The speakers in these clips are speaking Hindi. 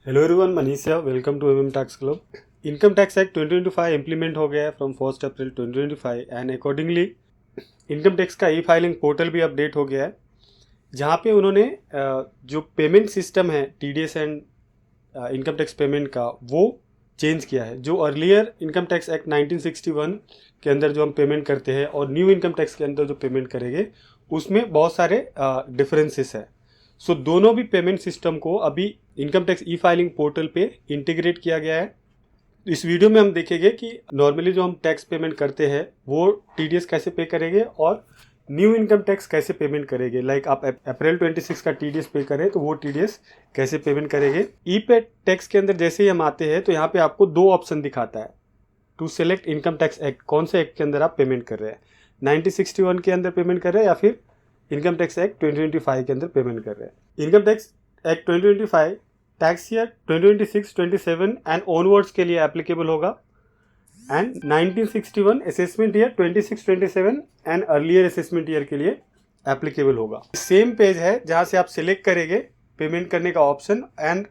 हेलो एवरीवन, मनीष है। Welcome to MM tax club. Income tax act 2025 implement हो गया है from 1 April 2025 and accordingly income tax का ई फाइलिंग पोर्टल भी अपडेट हो गया है, जहाँ पे उन्होंने जो पेमेंट सिस्टम है TDS and income tax payment का वो चेंज किया है। जो अर्लियर इनकम टैक्स एक्ट 1961 के अंदर जो हम पेमेंट करते हैं और न्यू इनकम टैक्स के अंदर जो पेमेंट करेंगे उसमें बहुत सारे डिफरेंसेस है। सो दोनों भी पेमेंट सिस्टम को अभी income tax e filing portal पे इंटीग्रेट किया गया है। इस वीडियो में हम देखेंगे कि नॉर्मली जो हम टैक्स पेमेंट करते हैं वो टीडीएस कैसे पे करेंगे और न्यू इनकम टैक्स कैसे पेमेंट करेंगे। लाइक आप अप्रैल 26 का टीडीएस पे करें तो वो टीडीएस कैसे पेमेंट करेंगे। ई पे टैक्स के अंदर जैसे ही हम आते हैं तो यहाँ पे आपको दो ऑप्शन दिखाता है to select income tax act, कौन से एक्ट के अंदर आप पेमेंट कर रहे हैं, 1961 के अंदर पेमेंट कर रहे हैं या फिर इनकम टैक्स एक्ट 2025 के अंदर पेमेंट कर रहे हैं। Income tax act 2025 tax year 2026, 27 and onwards के लिए एप्लीकेबल होगा and 1961 assessment year 26, 27 and earlier assessment year के लिए एप्लीकेबल होगा। सेम पेज है जहां से आप सिलेक्ट करेंगे पेमेंट करने का ऑप्शन, एंड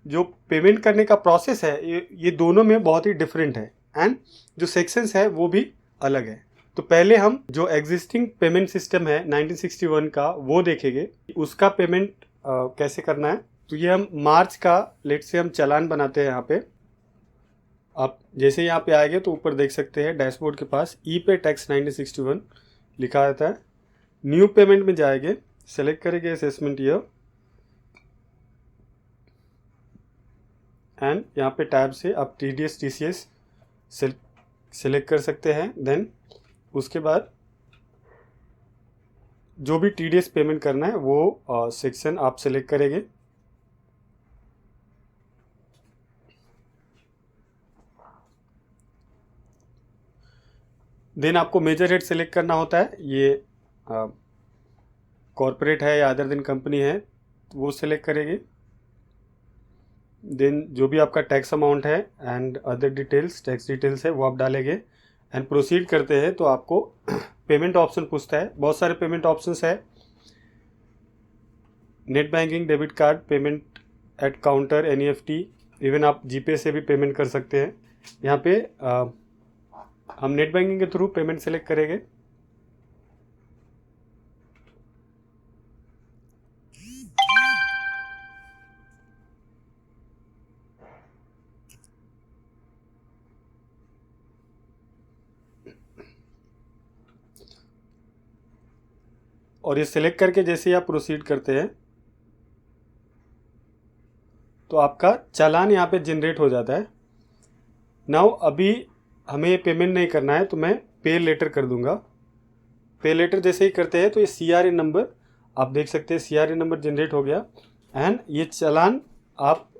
जो पेमेंट करने का प्रोसेस है ये दोनों में बहुत ही डिफरेंट है एंड जो सेक्शंस है वो भी अलग है। तो पहले हम जो एग्जिस्टिंग पेमेंट सिस्टम है 1961 का वो देखेंगे, उसका पेमेंट कैसे करना है। तो ये हम मार्च का लेट से हम चालान बनाते हैं। यहाँ पे आप जैसे यहाँ पे आएंगे तो ऊपर देख सकते हैं डैशबोर्ड के पास ई पे टैक्स 1961 लिखा रहता है। न्यू पेमेंट में जाएंगे, सेलेक्ट करेंगे असेसमेंट ईयर एंड यहाँ पे टैब से आप टीडीएस टीसीएस सेलेक्ट कर सकते हैं। देन उसके बाद जो भी टीडीएस पेमेंट करना है वो सेक्शन आप सेलेक्ट करेंगे। देन आपको मेजर हेड सेलेक्ट करना होता है, ये कॉरपोरेट है या अदर देन कंपनी है तो वो सेलेक्ट करेंगे। देन जो भी आपका टैक्स अमाउंट है and other details tax details है वो आप डालेंगे एंड प्रोसीड करते हैं तो आपको पेमेंट ऑप्शन पूछता है। बहुत सारे पेमेंट ऑप्शंस है, net banking, debit card, payment at counter, NEFT, even आप जीपे से भी पेमेंट कर सकते हैं। यहाँ पे हम नेट बैंकिंग के थ्रू पेमेंट सेलेक्ट करेंगे। और ये सिलेक्ट करके जैसे ही आप प्रोसीड करते हैं तो आपका चालान यहाँ पे जनरेट हो जाता है। नाउ अभी हमें पेमेंट नहीं करना है तो मैं पे लेटर कर दूंगा। पे लेटर जैसे ही करते हैं तो ये सीआरएन नंबर आप देख सकते हैं, सीआरएन नंबर जनरेट हो गया एंड ये चालान आप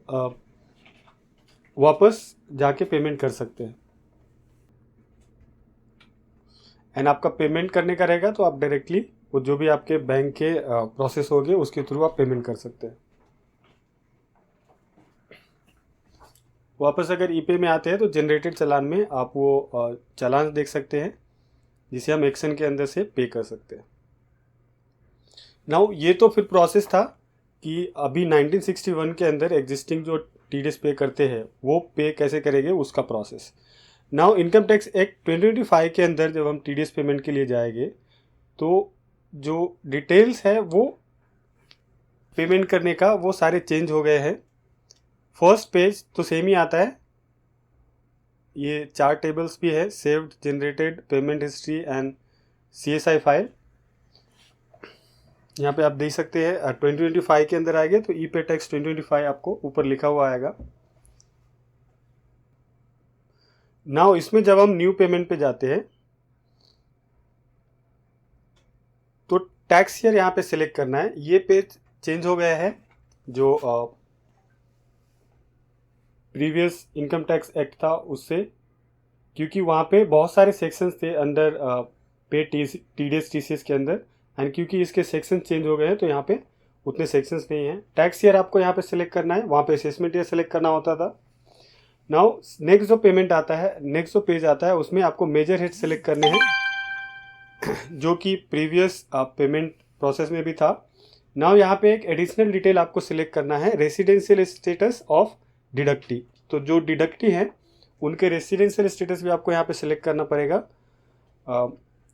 वापस जाके पेमेंट कर सकते हैं। एंड आपका पेमेंट करने का रहेगा तो आप डायरेक्टली वो जो भी आपके बैंक के प्रोसेस होंगे उसके थ्रू आप पेमेंट कर सकते हैं। वापस अगर ईपे में आते हैं तो जनरेटेड चालान में आप वो चालान देख सकते हैं जिसे हम एक्शन के अंदर से पे कर सकते हैं। नाउ ये तो फिर प्रोसेस था कि अभी 1961 के अंदर एग्जिस्टिंग जो टीडीएस पे करते हैं वो पे कैसे करेंगे उसका process. Now income tax act 2025 के अंदर जब हम टीडीएस पेमेंट के लिए जाएंगे तो जो डिटेल्स है वो पेमेंट करने का वो सारे चेंज हो गए हैं। फर्स्ट पेज तो सेम ही आता है, ये 4 टेबल्स भी है, saved, generated, payment history and CSI file. यहाँ पे आप देख सकते हैं 2025 के अंदर आएंगे तो ई पे टैक्स 2025 आपको ऊपर लिखा हुआ आएगा। नाउ इसमें जब हम न्यू पेमेंट पे जाते हैं तो टैक्स ईयर यहाँ पे सिलेक्ट करना है। ये पेज चेंज हो गया है, जो प्रीवियस इनकम टैक्स एक्ट था उससे, क्योंकि वहाँ पे बहुत सारे सेक्शंस थे अंडर पे टीडीएस टीसीएस के अंदर, एंड क्योंकि इसके सेक्शन चेंज हो गए हैं तो यहाँ पे उतने सेक्शंस नहीं हैं। टैक्स ईयर आपको यहाँ पे सिलेक्ट करना है, वहाँ पे असेसमेंट ईयर सेलेक्ट करना होता था। नाउ नेक्स्ट जो पेमेंट आता है, नेक्स्ट जो पेज आता है उसमें आपको मेजर हेड सेलेक्ट करने हैं जो कि प्रीवियस पेमेंट प्रोसेस में भी था। नाउ यहाँ पे एक एडिशनल डिटेल आपको सिलेक्ट करना है, रेसिडेंशियल स्टेटस ऑफ डिडक्टी। तो जो डिडक्टी हैं उनके रेसिडेंशियल स्टेटस भी आपको यहाँ पे सिलेक्ट करना पड़ेगा,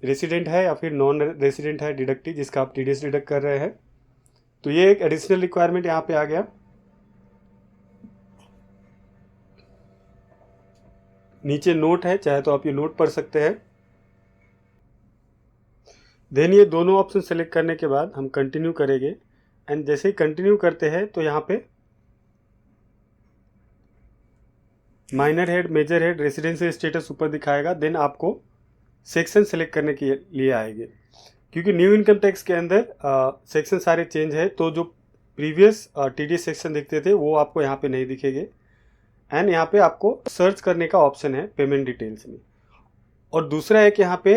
रेसिडेंट है या फिर नॉन रेसिडेंट है डिडक्टी जिसका आप TDS डिडक्ट कर रहे हैं। तो ये एक एडिशनल रिक्वायरमेंट यहाँ पे आ गया। नीचे नोट है, चाहे तो आप ये नोट पढ़ सकते हैं। देन ये दोनों ऑप्शन सेलेक्ट करने के बाद हम कंटिन्यू करेंगे, एंड जैसे ही कंटिन्यू करते हैं तो यहाँ पे minor head, major head, residential status ऊपर दिखाएगा। देन आपको सेक्शन सेलेक्ट करने के लिए आएंगे, क्योंकि न्यू इनकम टैक्स के अंदर सेक्शन सारे चेंज है, तो जो प्रीवियस TDS सेक्शन दिखते थे वो आपको यहाँ पे नहीं दिखेंगे। एंड यहाँ पे आपको सर्च करने का ऑप्शन है पेमेंट डिटेल्स में। और दूसरा है कि यहाँ पे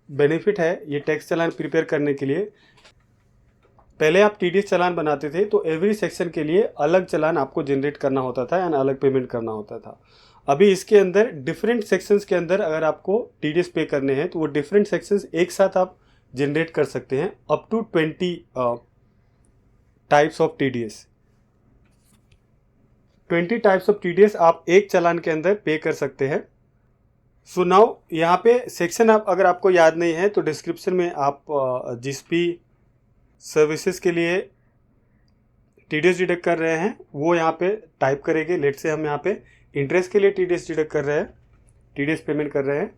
बेनिफिट है ये टैक्स चालान प्रिपेयर करने के लिए। पहले आप TDS चालान बनाते थे तो एवरी सेक्शन के लिए अलग चालान आपको जनरेट करना होता था एंड अलग पेमेंट करना होता था। अभी इसके अंदर डिफरेंट सेक्शंस के अंदर अगर आपको TDS पे करने हैं तो वो डिफरेंट सेक्शंस एक साथ आप जनरेट कर सकते हैं, up to 20 types of TDS। 20 types of TDS आप एक चालान के अंदर पे कर सकते हैं। सो नाउ यहाँ पे सेक्शन आप अगर आपको याद नहीं है तो डिस्क्रिप्शन में आप जिस भी सर्विसेज के लिए TDS डिडक्ट कर रहे हैं वो यहाँ पे टाइप करेंगे। लेट से हम यहाँ पे इंटरेस्ट के लिए TDS डिडक्ट कर रहे हैं, TDS पेमेंट कर रहे हैं,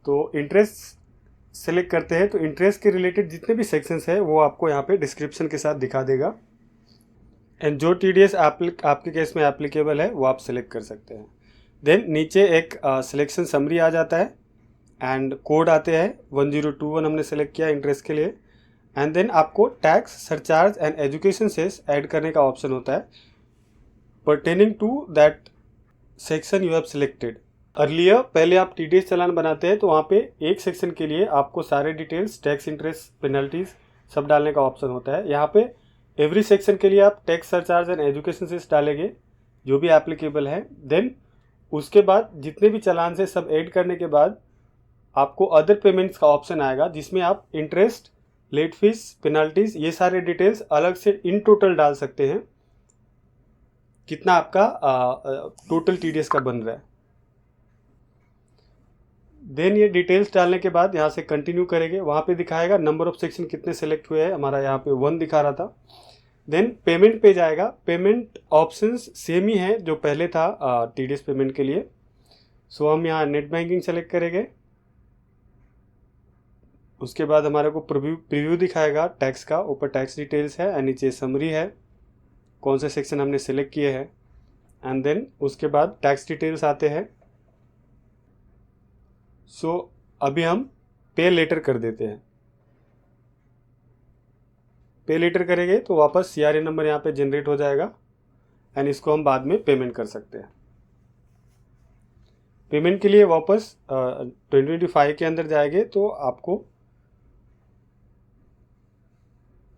तो इंटरेस्ट सेलेक्ट करते हैं। तो इंटरेस्ट के रिलेटेड जितने भी सेक्शंस है वो आपको यहाँ पे डिस्क्रिप्शन के साथ दिखा देगा, एंड जो TDS आपके केस में एप्लीकेबल है वो आप सेलेक्ट कर सकते हैं। देन नीचे एक सिलेक्शन समरी आ जाता है एंड कोड आते हैं। 1021 हमने सेलेक्ट किया इंटरेस्ट के लिए, एंड देन आपको tax, surcharge and education cess add करने का ऑप्शन होता है pertaining to that section you have selected. Earlier पहले आप TDS चालान बनाते हैं तो वहाँ पे एक सेक्शन के लिए आपको सारे डिटेल्स, टैक्स, इंटरेस्ट, पेनल्टीज सब डालने का ऑप्शन होता है। यहाँ पे एवरी सेक्शन के लिए आप tax, surcharge and education cess डालेंगे जो भी एप्लीकेबल है। देन उसके बाद जितने भी चालान से सब ऐड करने के बाद आपको अदर पेमेंट्स का ऑप्शन आएगा जिसमें आप इंटरेस्ट, लेट फीस, पेनल्टीज ये सारे डिटेल्स अलग से इन टोटल डाल सकते हैं, कितना आपका टोटल TDS का बन रहा है। देन ये डिटेल्स डालने के बाद यहाँ से कंटिन्यू करेंगे, वहाँ पे दिखाएगा नंबर ऑफ सेक्शन कितने सेलेक्ट हुए हैं, हमारा यहाँ पे 1 दिखा रहा था। देन पेमेंट पे जाएगा, पेमेंट ऑप्शंस सेम ही है जो पहले था TDS पेमेंट के लिए। सो हम यहाँ नेट बैंकिंग सेलेक्ट करेंगे, उसके बाद हमारे को प्रीव्यू दिखाएगा टैक्स का, ऊपर टैक्स डिटेल्स है एंड नीचे समरी है कौन से सेक्शन हमने सेलेक्ट किए हैं, एंड देन उसके बाद टैक्स डिटेल्स आते हैं। सो अभी हम पे लेटर कर देते हैं। पे लेटर करेंगे तो वापस CRA नंबर यहाँ पे जनरेट हो जाएगा एंड इसको हम बाद में पेमेंट कर सकते हैं। पेमेंट के लिए वापस 2025 के अंदर जाएंगे तो आपको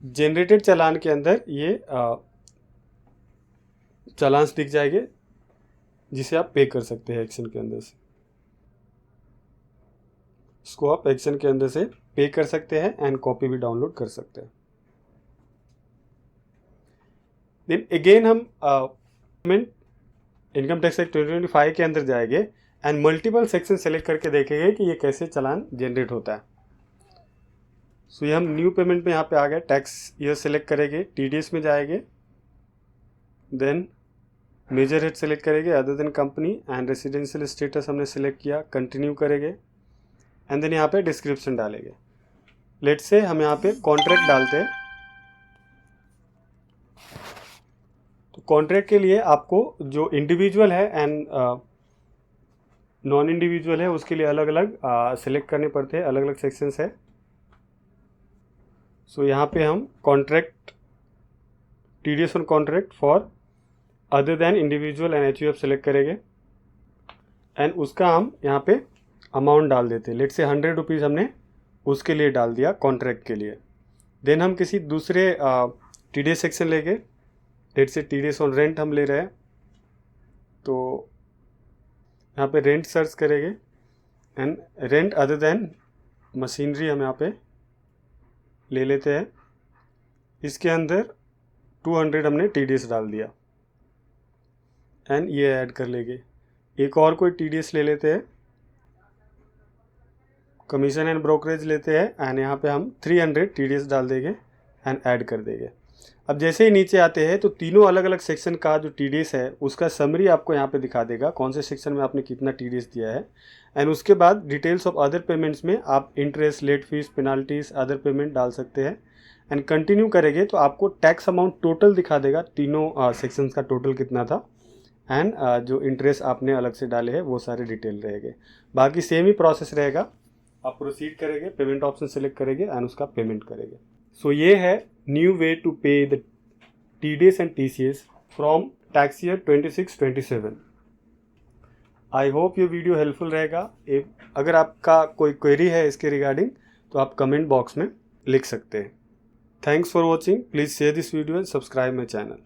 जनरेटेड चालान के अंदर ये चालान दिख जाएंगे जिसे आप पे कर सकते हैं एक्शन के अंदर से। इसको आप एक्शन के अंदर से पे कर सकते हैं एंड कॉपी भी डाउनलोड कर सकते हैं। देन अगेन हम इनकम टैक्स एक्ट 2025 के अंदर जाएंगे एंड मल्टीपल सेक्शन सेलेक्ट करके देखेंगे कि ये कैसे चालान जनरेट होता है। सो ये हम न्यू पेमेंट में यहाँ पे आ गए, टैक्स ईयर सेलेक्ट करेंगे, TDS में जाएंगे, देन मेजर हेड सेलेक्ट करेंगे, other than company and residential status हमने सेलेक्ट किया, कंटिन्यू करेंगे एंड देन यहाँ पे डिस्क्रिप्शन डालेंगे। लेट से हम यहाँ पे कॉन्ट्रैक्ट डालते हैं। तो कॉन्ट्रैक्ट के लिए आपको जो इंडिविजुअल है एंड नॉन इंडिविजुअल है उसके लिए अलग अलग सेलेक्ट करने पड़ते हैं, अलग अलग सेक्शंस है। सो यहाँ पे हम contract, TDS on contract for other than individual and HUF select करेंगे एंड उसका हम यहाँ पे अमाउंट डाल देते हैं। लेट से 100 रुपीज़ हमने उसके लिए डाल दिया कॉन्ट्रैक्ट के लिए। देन हम किसी दूसरे TDS सेक्शन लेंगे, लेट से TDS ऑन रेंट हम ले रहे हैं तो यहाँ पे रेंट सर्च करेंगे and rent other than machinery हम यहाँ पे ले लेते हैं। इसके अंदर 200 हमने TDS डाल दिया। एंड ये ऐड कर लेंगे। एक और कोई TDS ले लेते हैं, कमीशन एंड ब्रोकरेज लेते हैं एंड यहाँ पे हम 300 TDS डाल देंगे एंड ऐड कर देंगे। अब जैसे ही नीचे आते हैं तो तीनों अलग अलग सेक्शन का जो TDS है उसका समरी आपको यहाँ पे दिखा देगा, कौन से सेक्शन में आपने कितना TDS दिया है। एंड उसके बाद डिटेल्स ऑफ अदर पेमेंट्स में आप interest, late fees, penalties, other payment डाल सकते हैं। एंड कंटिन्यू करेंगे तो आपको टैक्स अमाउंट टोटल दिखा देगा, तीनों सेक्शंस का टोटल कितना था एंड जो इंटरेस्ट आपने अलग से डाले हैं वो सारे डिटेल रहेंगे। बाकी सेम ही प्रोसेस रहेगा, आप प्रोसीड करेंगे, पेमेंट ऑप्शन सेलेक्ट करेंगे एंड उसका पेमेंट करेंगे। सो ये है न्यू वे टू पे the TDS and TCS from tax year 26-27। I hope ये वीडियो हेल्पफुल रहेगा। अगर आपका कोई क्वेरी है इसके रिगार्डिंग तो आप कमेंट बॉक्स में लिख सकते हैं। Thanks for watching. Please share this video and subscribe my channel.